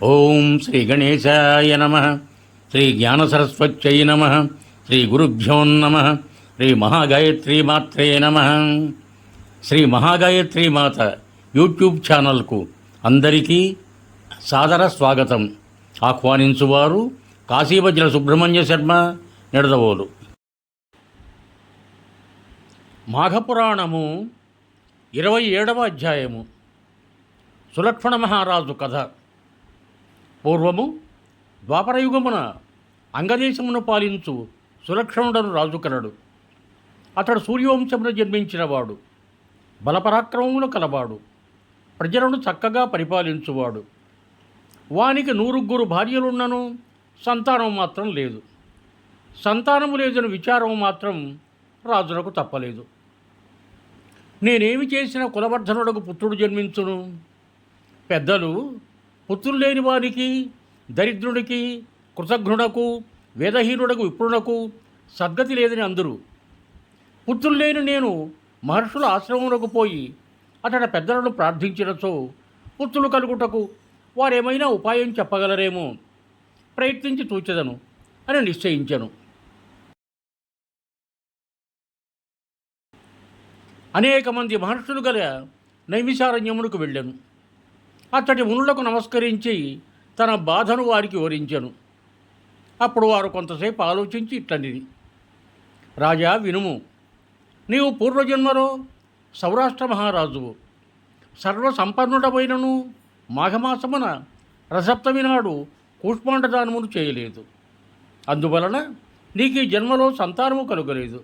ఓం శ్రీ గణేశాయ నమ. శ్రీ జ్ఞానసరస్వత్యై నమ. శ్రీ గురుభ్యో నమ. శ్రీ మహాగాయత్రీ మాత్రే నమ. శ్రీ మహాగాయత్రీ మాత యూట్యూబ్ ఛానల్కు అందరికీ సాదర స్వాగతం. ఆహ్వానించువారు కాశీవజ్ర సుబ్రహ్మణ్య శర్మ, నిడదవోలు. మాఘపురాణము 27వ అధ్యాయము. సులక్షణ మహారాజు కథ. పూర్వము ద్వాపరయుగమున అంగదేశమును పాలించు సులక్షణుడను రాజు కలడు. అతడు సూర్యవంశమున జన్మించినవాడు. బలపరాక్రమములు కలవాడు. ప్రజలను చక్కగా పరిపాలించువాడు. వానికి 100 భార్యలున్నను సంతానం మాత్రం లేదు. సంతానము లేదని విచారము మాత్రం రాజునకు తప్పలేదు. నేనేమి చేసిన కులవర్ధనుడకు పుత్రుడు జన్మించును? పెద్దలు పుత్రులు లేని వారికి, దరిద్రుడికి, కృతఘ్నుడకు, వేదహీనుడకు, విప్రునకు సద్గతి లేదని అందరూ. పుత్రులు లేని నేను మహర్షుల ఆశ్రమమునకు పోయి అతడి పెద్దలను ప్రార్థించినచో పుత్రులు కలుగుటకు వారేమైనా ఉపాయం చెప్పగలరేమో ప్రయత్నించి చూచెదను అని నిశ్చయించెను. అనేక మంది మహర్షులు గల నైమిషారణ్యమునకు వెళ్ళాను. అతడి మునులకు నమస్కరించి తన బాధను వారికి వివరించెను. అప్పుడు వారు కొంతసేపు ఆలోచించి ఇట్లనిది: రాజా, వినుము. నీవు పూర్వజన్మలో సౌరాష్ట్ర మహారాజువు. సర్వసంపన్నుడమైనను మాఘమాసమున రసప్తమి నాడు కూష్మాండదానమును చేయలేదు. అందువలన నీకు ఈ జన్మలో సంతానము కలుగలేదు.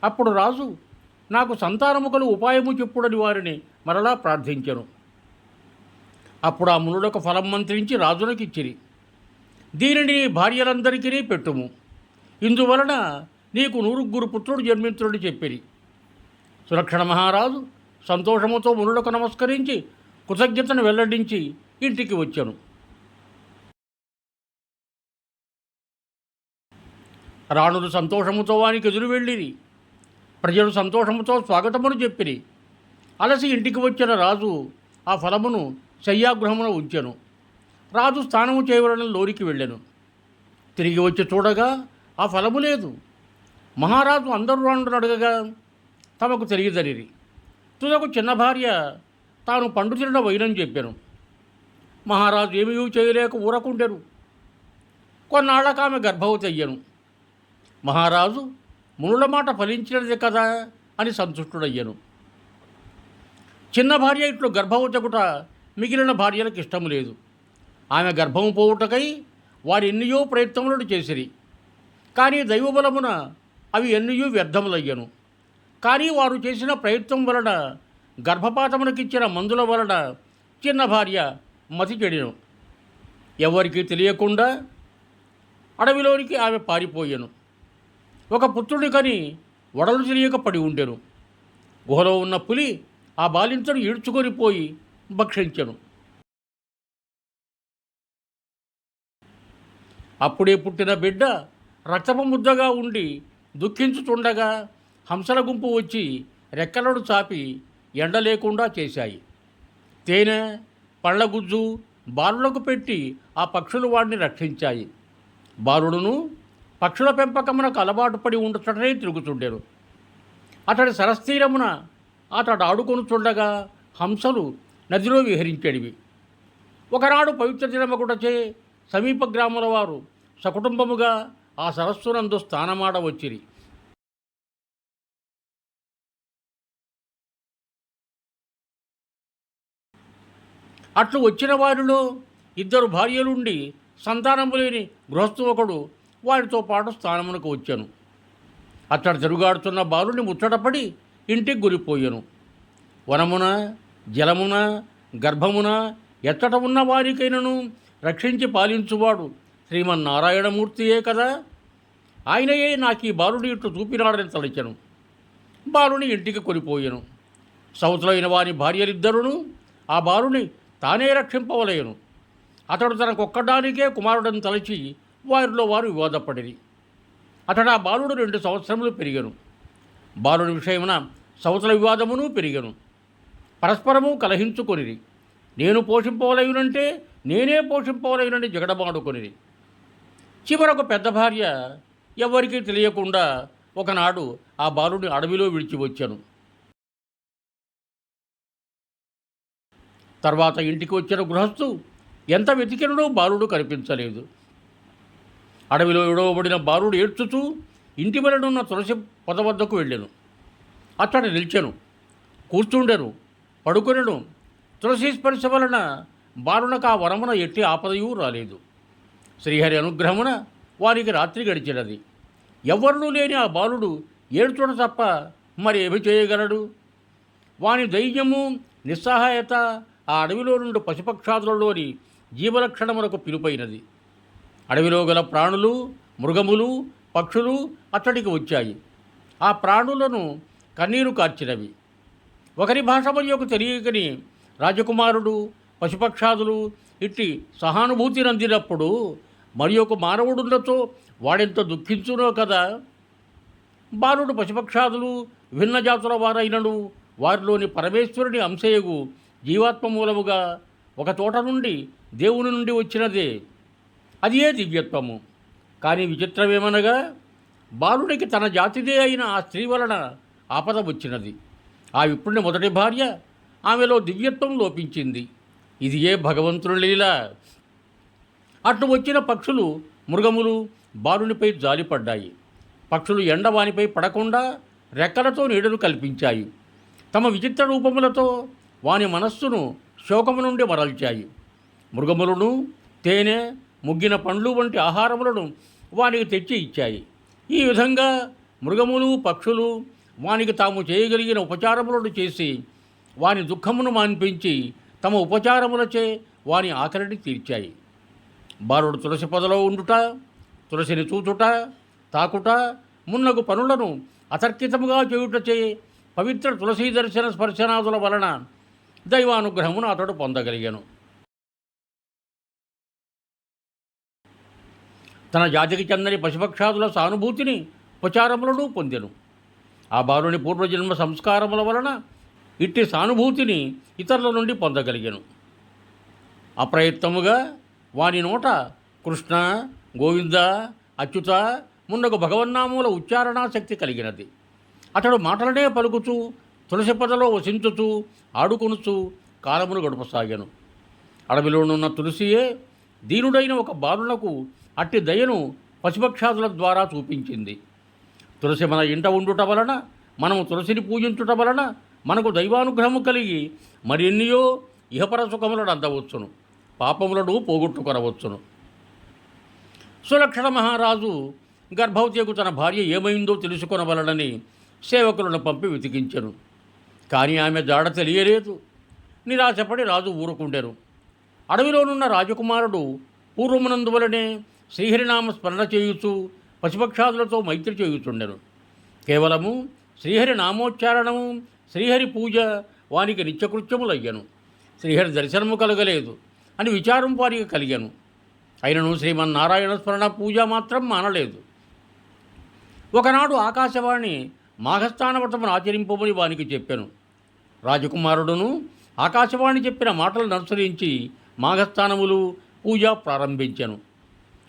అప్పుడు రాజు నాకు సంతానము కలుగు ఉపాయము చెప్పుడని వారిని మరలా ప్రార్థించెను. అప్పుడు ఆ మునులకు ఫలం మంత్రించి రాజునకిచ్చిరి. దీనిని భార్యలందరికీ పెట్టుము. ఇందువలన నీకు 100 పుత్రుడు జన్మించుడని చెప్పిరి. సులక్షణ మహారాజు సంతోషముతో మునులకు నమస్కరించి కృతజ్ఞతను వెల్లడించి ఇంటికి వచ్చాను. రాణులు సంతోషముతో వానికి ఎదురు వెళ్ళిరి. ప్రజలు సంతోషముతో స్వాగతమును చెప్పిరి. అలసి ఇంటికి వచ్చిన రాజు ఆ ఫలమును శయ్యాగృహమున ఉంచెను. రాజు స్నానము చేయవలన లోనికి వెళ్ళెను. తిరిగి వచ్చి చూడగా ఆ ఫలము లేదు. మహారాజు అందరూ రాణులను అడగగా తమకు తెలియదనిరి. తుదకు చిన్న భార్య తాను పండు తినడ వైనం చెప్పాను. మహారాజు ఏమీ చేయలేక ఊరకుండెను. కొన్నాళ్లకు ఆమె గర్భవతి అయ్యను. మహారాజు మునుల మాట ఫలించినది కదా అని సంతుష్టుడయ్యను. చిన్న భార్య ఇట్లు గర్భవతకుట మిగిలిన భార్యలకు ఇష్టము లేదు. ఆమె గర్భము పోవుటకై వారు ఎన్నయో ప్రయత్నములను చేసిరి. కానీ దైవబలమున అవి ఎన్నయూ వ్యర్థములయ్యను. కానీ వారు చేసిన ప్రయత్నం వలన, గర్భపాతమునకిచ్చిన మందుల వలన చిన్న భార్య మతి చెడిను. ఎవరికీ తెలియకుండా అడవిలోనికి ఆమె పారిపోయాను. ఒక పుత్రుడి కని వడలు తెలియక పడి ఉండెను. గుహలో ఉన్న పులి ఆ బాలింతను ఈడ్చుకొని పోయి భక్షించెను. అప్పుడే పుట్టిన బిడ్డ రక్తపు ముద్దగా ఉండి దుఃఖించుతుండగా హంసల గుంపు వచ్చి రెక్కలను చాపి ఎండ లేకుండా చేశాయి. తేనె, పళ్ళగుజ్జు బాలులకు పెట్టి ఆ పక్షులు వాడిని రక్షించాయి. బాలుడును పక్షుల పెంపకమునకు అలవాటు పడి ఉండటనే తిరుగుతుండెను. అతడి సరస్తీరమున అతడు ఆడుకొనుచుండగా హంసలు నదిలో విహరించేడివి. ఒకనాడు పవిత్ర దినమగుటచే సమీప గ్రామాల వారు సకుటుంబముగా ఆ సరస్సునందు స్నానమాడ వచ్చిరి. అట్లు వచ్చిన వారిలో 2 భార్యలుండి సంతానము లేని గృహస్థు ఒకడు వారితో పాటు స్నానమునకు వచ్చాను. అతడు తిరుగాడుతున్న బాలుని ముచ్చటపడి ఇంటికి గురిపోయాను. వనమున, జలమున, గర్భమున ఎచ్చట ఉన్న వారికైనను రక్షించి పాలించువాడు శ్రీమన్నారాయణమూర్తియే కదా. ఆయనయే నాకు ఈ బాలుని ఇట్లు చూపినాడని తలచెను. బాలుని ఇంటికి కొనిపోయాను. సౌతులైన వారి భార్యలిద్దరును ఆ బాలుని తానే రక్షింపవలేను. అతడు తనకొక్కడానికే కుమారుడని తలచి వారిలో వారు వివాదపడిరి. అతడు ఆ బాలుడు 2 సంవత్సరములు పెరిగను. బాలుని విషయమున సౌతుల వివాదమును పెరిగను. పరస్పరము కలహించుకొనిరి. నేను పోషింపవలయునంటే నేనే పోషింపవలైనని జగడమాడుకొనిది. చివరకు పెద్ద భార్య ఎవరికీ తెలియకుండా ఒకనాడు ఆ బాలుని అడవిలో విడిచి వచ్చాను. తర్వాత ఇంటికి వచ్చిన గృహస్థు ఎంత వెతికినో బాలుడు కనిపించలేదు. అడవిలో విడవబడిన బాలుడు ఏడ్చుతూ ఇంటి వెలనున్న తులసి పొద వద్దకు వెళ్ళాను. అతడు నిల్చెను, కూర్చుండెను, పడుకొనెను. తులసి స్పర్శ వలన బాలునకు ఆ వరమున ఎట్టి ఆపదయూ రాలేదు. శ్రీహరి అనుగ్రహమున వారికి రాత్రి గడిచినది. ఎవ్వరూ లేని ఆ బాలుడు ఏడ్చుట తప్ప మరి ఏమి చేయగలడు? వాని ధైర్యము, నిస్సహాయత ఆ అడవిలో నుండి పశుపక్షాదులలోని జీవలక్షణములకు పిలుపైనది. అడవిలో గల ప్రాణులు, మృగములు, పక్షులు అతడికి వచ్చాయి. ఆ ప్రాణులను కన్నీరు కార్చినవి. ఒకరి భాష మరియొక తెలియకని రాజకుమారుడు, పశుపక్షాదులు ఇట్టి సహానుభూతి నందినప్పుడు మరి ఒక మానవుడున్నచో వాడెంత దుఃఖించునో కదా. బాలుడు పశుపక్షాదులు భిన్న జాతుల వారైనను వారిలోని పరమేశ్వరుని అంశయగు జీవాత్మ మూలముగా ఒక తోట నుండి దేవుని నుండి వచ్చినదే. అది ఏ దివ్యత్వము. కానీ విచిత్రమేమనగా బాలుడికి తన జాతిదే అయిన ఆ స్త్రీ వలన ఆపద వచ్చినది. ఆ విప్రుని మొదటి భార్య ఆమెలో దివ్యత్వం లోపించింది. ఇది ఏ భగవంతుని లీల. అట్లు వచ్చిన పక్షులు, మృగములు బాలునిపై జాలిపడ్డాయి. పక్షులు ఎండ వానిపై పడకుండా రెక్కలతో నీడను కల్పించాయి. తమ విచిత్ర రూపములతో వాని మనస్సును శోకము నుండి మరల్చాయి. మృగములను తేనె, ముగ్గిన పండ్లు వంటి ఆహారములను వానికి తెచ్చి ఇచ్చాయి. ఈ విధంగా మృగములు, పక్షులు వానికి తాము చేయగలిగిన ఉపచారములను చేసి వాని దుఃఖమును మాన్పించి తమ ఉపచారములచే వాని ఆకలిని తీర్చాయి. బాలుడు తులసి పొదలో ఉండుట, తులసిని చూచుట, తాకుట మున్నగు పనులను అతర్కితముగా చేయుటచే పవిత్ర తులసీ దర్శన స్పర్శనాదుల వలన దైవానుగ్రహమును అతడు పొందగలిగాను. తన జాతికి చెందని పశుపక్షాదుల సానుభూతిని, ఉపచారములను పొందెను. ఆ బాలుని పూర్వజన్మ సంస్కారముల వలన ఇట్టి సానుభూతిని ఇతరుల నుండి పొందగలిగాను. అప్రయత్నముగా వాని నోట కృష్ణ, గోవింద, అచ్యుత మున్నగు భగవన్నామూల ఉచ్చారణాశక్తి కలిగినది. అతడు మాటలనే పలుకుతూ తులసి పొదలో వసించుతూ ఆడుకొనుచూ కాలమును గడపసాగాను. అడవిలోనున్న తులసియే దీనుడైన ఒక బాలునకు అట్టి దయను పశుపక్షాదుల ద్వారా చూపించింది. తులసి మన ఇంట ఉండుట వలన, మనము తులసిని పూజించుట వలన మనకు దైవానుగ్రహము కలిగి మరెన్నియో ఇహపర సుఖములను అందవచ్చును, పాపములను పోగొట్టుకొనవచ్చును. సులక్షణ మహారాజు గర్భవతికు తన భార్య ఏమైందో తెలుసుకొనవలనని సేవకులను పంపి వెతికించెను. కానీ ఆమె జాడ తెలియలేదు. నిరాశపడి రాజు ఊరుకుండెను. అడవిలోనున్న రాజకుమారుడు పూర్వమునందువలనే శ్రీహరినామ స్మరణ చేయుచు పశుపక్షాదులతో మైత్రి చేయుచుండెను. కేవలము శ్రీహరి నామోచ్చారణము, శ్రీహరి పూజ వానికి నిత్యకృత్యములయ్యను. శ్రీహరి దర్శనము కలగలేదు అని విచారం వారికి కలిగాను. అయినను శ్రీమన్నారాయణ స్మరణ పూజ మాత్రం మానలేదు. ఒకనాడు ఆకాశవాణి మాఘస్థాన వ్రతమును ఆచరింపమని వానికి చెప్పాను. రాజకుమారుడును ఆకాశవాణి చెప్పిన మాటలను అనుసరించి మాఘస్థానములు పూజ ప్రారంభించాను.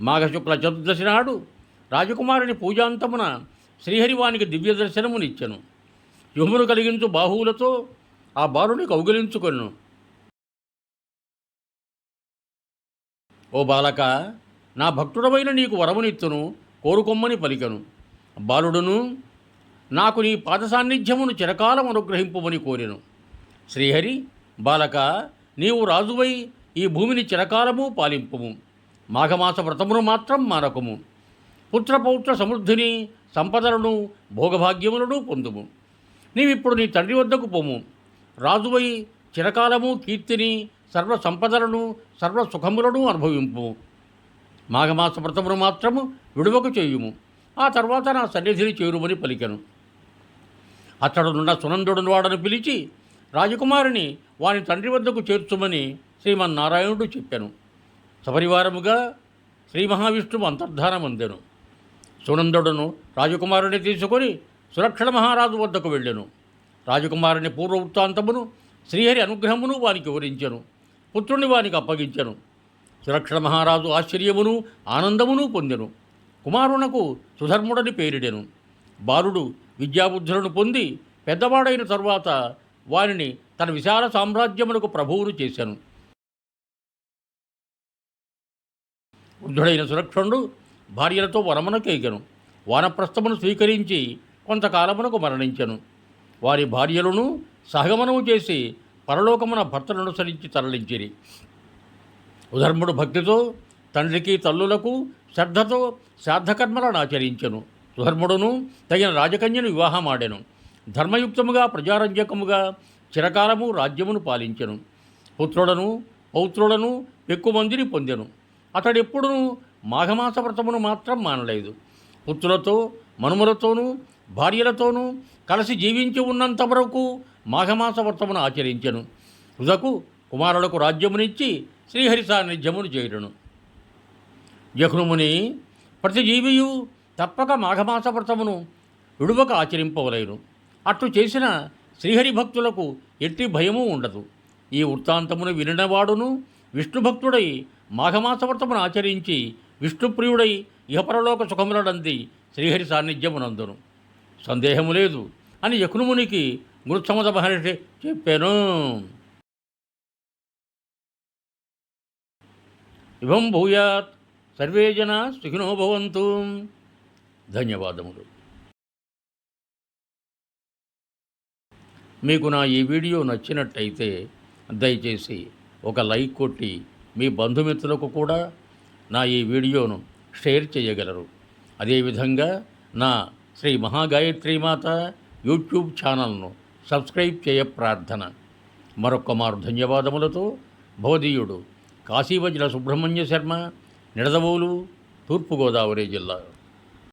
మాఘశుక్ల చతుర్దశి నాడు రాజకుమారుని పూజాంతమున శ్రీహరివానికి దివ్య దర్శనమునిచ్చెను. యుహమును కలిగించు బాహువులతో ఆ బాలుని కౌగిలించుకొనెను. ఓ బాలక, నా భక్తుడమైన నీకు వరమునిత్తును, కోరుకొమ్మని పలికెను. బాలుడును నాకు నీ పాద సాన్నిధ్యమును చిరకాలం అనుగ్రహింపుమని కోరెను. శ్రీహరి, బాలక, నీవు రాజువై ఈ భూమిని చిరకాలము పాలింపుము. మాఘమాస వ్రతమును మాత్రం మానకము. పుత్రపౌత్ర సమృద్ధిని, సంపదలను, భోగభాగ్యములను పొందుము. నీవిప్పుడు నీ తండ్రి వద్దకు పోము. రాజువై చిరకాలము కీర్తిని, సర్వ సంపదలను, సర్వ సుఖములను అనుభవింపు. మాఘమాస వ్రతమును మాత్రము విడువకు చేయుము. ఆ తర్వాత నా సన్నిధిని చేరుమని పలికెను. అతడునున్న సునందుడును వాడను పిలిచి రాజకుమారిని వాని తండ్రి వద్దకు చేర్చుమని శ్రీమన్నారాయణుడు చెప్పాను. సపరివారముగా శ్రీ మహావిష్ణువు అంతర్ధానమందెను. సునందుడును రాజకుమారుని తీసుకొని సులక్షణ మహారాజు వద్దకు వెళ్ళెను. రాజకుమారుని పూర్వ వృత్తాంతమును, శ్రీహరి అనుగ్రహమును వానికి వివరించెను. పుత్రుని వానికి అప్పగించెను. సురక్షణ మహారాజు ఆశ్చర్యమును ఆనందమును పొందెను. కుమారునకు సుధర్ముడని పేరిడెను. బాలుడు విద్యాబుద్ధులను పొంది పెద్దవాడైన తరువాత వారిని తన విశాల సామ్రాజ్యమునకు ప్రభువును చేశాను. వృద్ధుడైన సురక్షణుడు భార్యలతో వనమునకేగెను. వానప్రస్థమును స్వీకరించి కొంతకాలమునకు మరణించెను. వారి భార్యలను సహగమనము చేసి పరలోకమున భర్తను అనుసరించి తరలించిరి. ఉధర్ముడు భక్తితో తండ్రికి తల్లులకు శ్రద్ధతో శ్రాద్ధకర్మలను ఆచరించెను. సుధర్ముడును తగిన రాజకన్యను వివాహమాడెను. ధర్మయుక్తముగా ప్రజారంజకముగా చిరకాలము రాజ్యమును పాలించెను. పుత్రులను పౌత్రులను ఎక్కువ మందిని పొందెను. అతడెప్పుడూ మాఘమాస వ్రతమును మాత్రం మానలేదు. పుత్రులతో మనుమలతోనూ భార్యలతోనూ కలిసి జీవించి ఉన్నంత వరకు మాఘమాస వ్రతమును ఆచరించెను. తుదకు కుమారులకు రాజ్యమునిచ్చి శ్రీహరి సాన్నిధ్యమును చేయును. జహ్నుముని ప్రతి జీవియు తప్పక మాఘమాస వ్రతమును విడువక ఆచరింపవలేను. అట్లు చేసిన శ్రీహరి భక్తులకు ఎట్టి భయము ఉండదు. ఈ వృత్తాంతమును వినినవాడును విష్ణుభక్తుడై మాఘమాస వ్రతమును ఆచరించి విష్ణుప్రియుడై ఇహపరలోక సుఖములనంది శ్రీహరి సాన్నిధ్యమునందును. సందేహము లేదు అని యకునుమునికి మృత్సమద మహర్షి చెప్పాను. ఇవం భూయాత్ సర్వే జనా సుఖినో భవంతు. ధన్యవాదములు. మీకు నా ఈ వీడియో నచ్చినట్టయితే దయచేసి ఒక లైక్ కొట్టి మీ బంధుమిత్రులకు కూడా నా ఈ వీడియోను షేర్ చేయగలరు. అదేవిధంగా నా శ్రీ మహాగాయత్రీమాత యూట్యూబ్ ఛానల్ను సబ్స్క్రైబ్ చేయ ప్రార్థన. మరొక్క మారు ధన్యవాదములతో భవదీయుడు కాశీవజ్ర సుబ్రహ్మణ్య శర్మ, నిడదవోలు, తూర్పుగోదావరి జిల్లా.